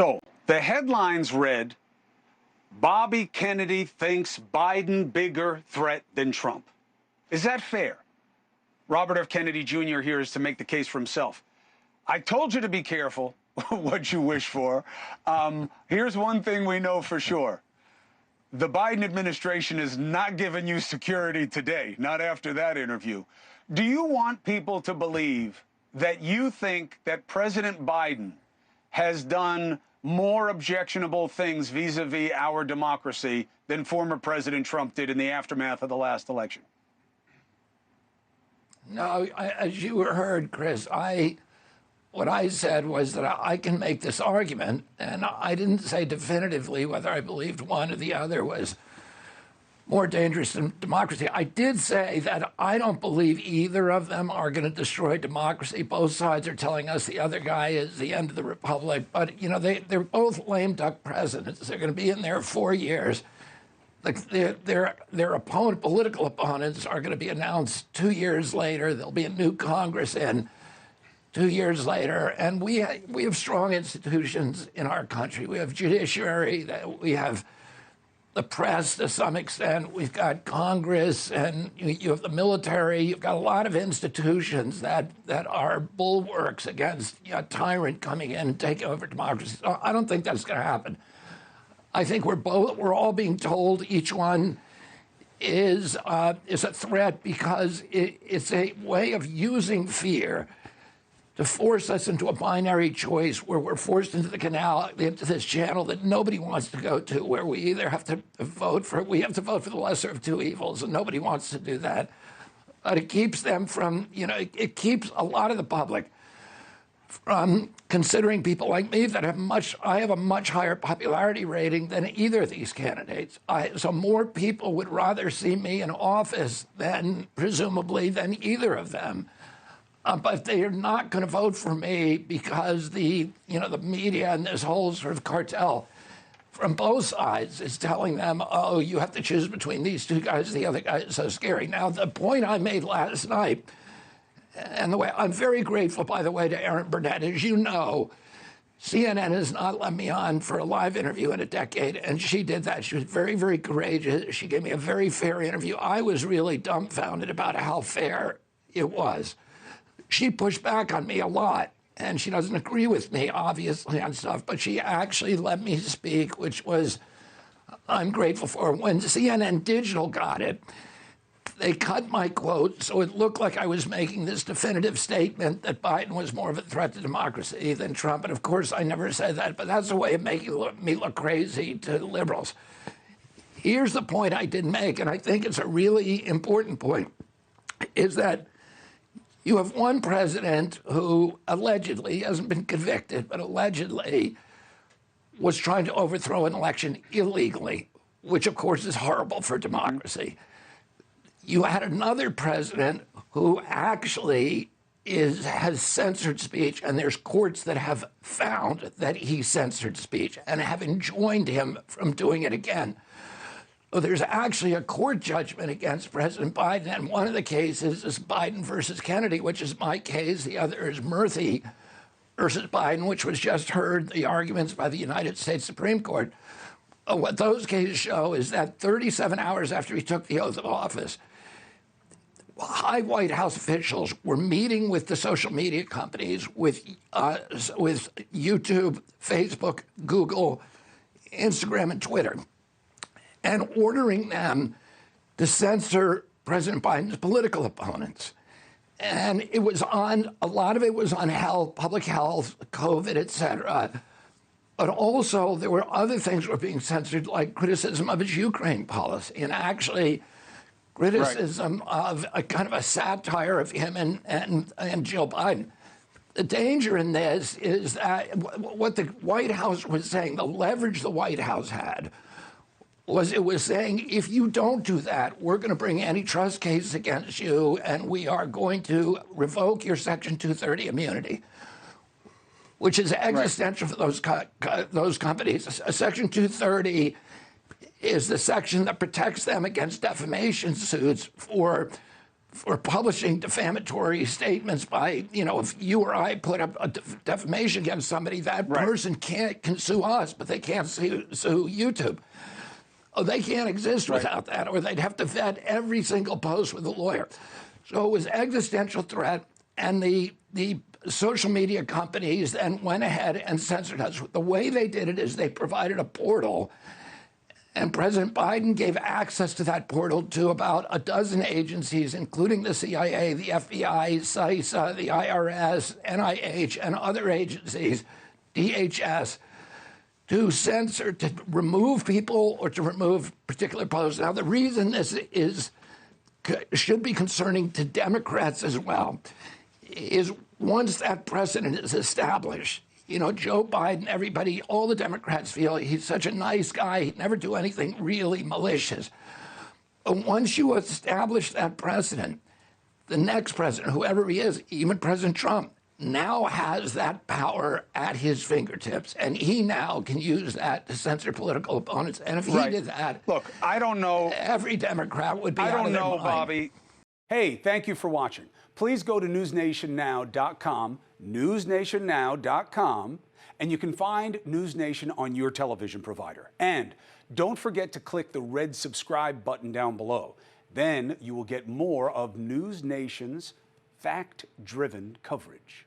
So the headlines read, Bobby Kennedy thinks Biden bigger threat than Trump. Is that fair? Robert F. Kennedy Jr. here is to make the case for himself. I told you to be careful what you wish for. Here's one thing we know for sure. The Biden administration is not giving you security today, not after that interview. Do you want people to believe that you think that President Biden has done more objectionable things vis-a-vis our democracy than former President Trump did in the aftermath of the last election? No, as you heard, Chris, what I said was that I can make this argument, and I didn't say definitively whether I believed one or the other was more dangerous than democracy. I did say that I don't believe either of them are going to destroy democracy. Both sides are telling us the other guy is the end of the republic. But, you know, they're both lame duck presidents. They're going to be in there 4 years. Their political opponents are going to be announced 2 years later. There'll be a new Congress in 2 years later. And we have strong institutions in our country. We have judiciary, we have the press to some extent, we've got Congress, and you have the military. You've got a lot of institutions that are bulwarks against a tyrant coming in and taking over democracy. So I don't think that's going to happen. I think we're all being told each one is a threat because it's a way of using fear to force us into a binary choice where we're forced into into this channel that nobody wants to go to, where we either have to vote for the lesser of two evils, and nobody wants to do that. But it keeps them from, it keeps a lot of the public from considering people like me that I have a much higher popularity rating than either of these candidates. So more people would rather see me in office presumably than either of them. But they are not going to vote for me because the media and this whole sort of cartel from both sides is telling them, oh, you have to choose between these two guys. The other guy is so scary. Now, the point I made last night, and the way I'm very grateful, by the way, to Erin Burnett. As you know, CNN has not let me on for a live interview in a decade, and she did that. She was very, very courageous. She gave me a very fair interview. I was really dumbfounded about how fair it was. She pushed back on me a lot, and she doesn't agree with me, obviously, on stuff, but she actually let me speak, which I'm grateful for. When CNN Digital got it, they cut my quote, so it looked like I was making this definitive statement that Biden was more of a threat to democracy than Trump. And of course, I never said that, but that's a way of making me look crazy to liberals. Here's the point I didn't make, and I think it's a really important point, is that you have one president who allegedly hasn't been convicted, but allegedly was trying to overthrow an election illegally, which, of course, is horrible for democracy. You had another president who actually has censored speech, and there's courts that have found that he censored speech and have enjoined him from doing it again. So there's actually a court judgment against President Biden, and one of the cases is Biden versus Kennedy, which is my case. The other is Murthy versus Biden, which was just heard, the arguments by the United States Supreme Court. What those cases show is that 37 hours after he took the oath of office, high White House officials were meeting with the social media companies, with YouTube, Facebook, Google, Instagram, and Twitter, and ordering them to censor President Biden's political opponents. And it was a lot of it was on health, public health, COVID, et cetera. But also there were other things that were being censored, like criticism of his Ukraine policy, and actually criticism of a kind of a satire of him and Jill Biden. The danger in this is that what the White House was saying, the leverage the White House had, it was saying, if you don't do that, we're going to bring antitrust cases against you, and we are going to revoke your Section 230 immunity, which is existential for those companies. Section 230 is the section that protects them against defamation suits for for publishing defamatory statements by, if you or I put up a defamation against somebody, that person can sue us, but they can't sue YouTube. Oh, they can't exist without that, or they'd have to vet every single post with a lawyer. So it was existential threat, and the social media companies then went ahead and censored us. The way they did it is they provided a portal, and President Biden gave access to that portal to about a dozen agencies, including the CIA, the FBI, CISA, the IRS, NIH, and other agencies, DHS, to censor, to remove people or to remove particular posts. Now, the reason this should be concerning to Democrats as well is once that precedent is established, Joe Biden, everybody, all the Democrats feel he's such a nice guy, he'd never do anything really malicious. But once you establish that precedent, the next president, whoever he is, even President Trump, now has that power at his fingertips, and he now can use that to censor political opponents. And if he did that, look, I don't know. Every Democrat would be I out don't of their know, mind. Bobby. Hey, thank you for watching. Please go to newsnationnow.com, newsnationnow.com, and you can find News Nation on your television provider. And don't forget to click the red subscribe button down below. Then you will get more of News Nation's fact-driven coverage.